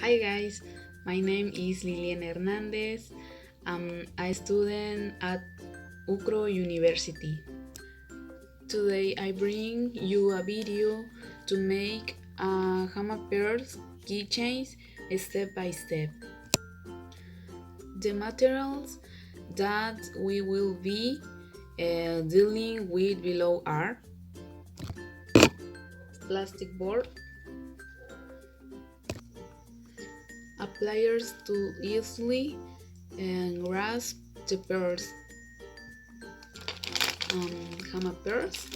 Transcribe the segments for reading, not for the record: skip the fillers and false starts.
Hi guys, my name is Liliana Hernández. I'm a student at University. Today I bring you a video to make a hama pearls keychains step by step. The materials that we will be dealing with below are plastic board, pliers to easily grasp the pearls, hama pearls,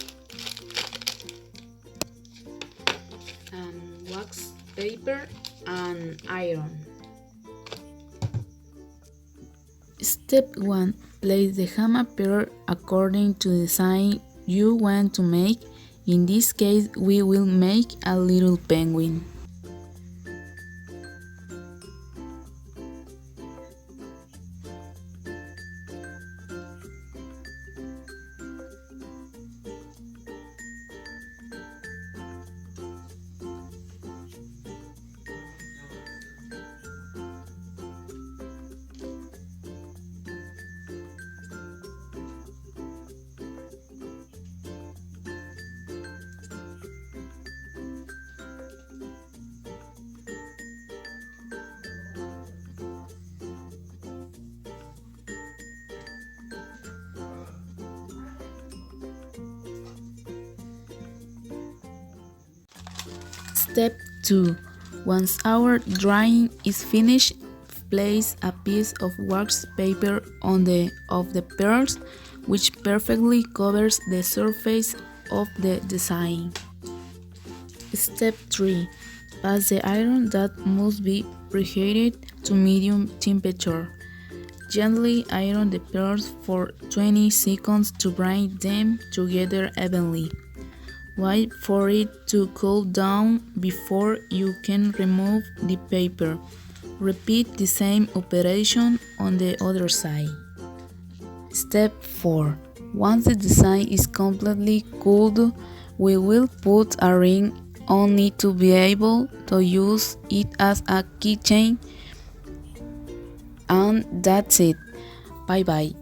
wax paper, and iron. Step 1. Place the hama pearl according to the design you want to make. In this case, we will make a little penguin. Step 2. Once our drawing is finished, place a piece of wax paper on the pearls, which perfectly covers the surface of the design. Step 3. Pass the iron that must be preheated to medium temperature. Gently iron the pearls for 20 seconds to bind them together evenly. Wait for it to cool down before you can remove the paper. Repeat the same operation on the other side. Step 4. Once the design is completely cooled, we will put a ring on it to be able to use it as a keychain. And that's it. Bye bye.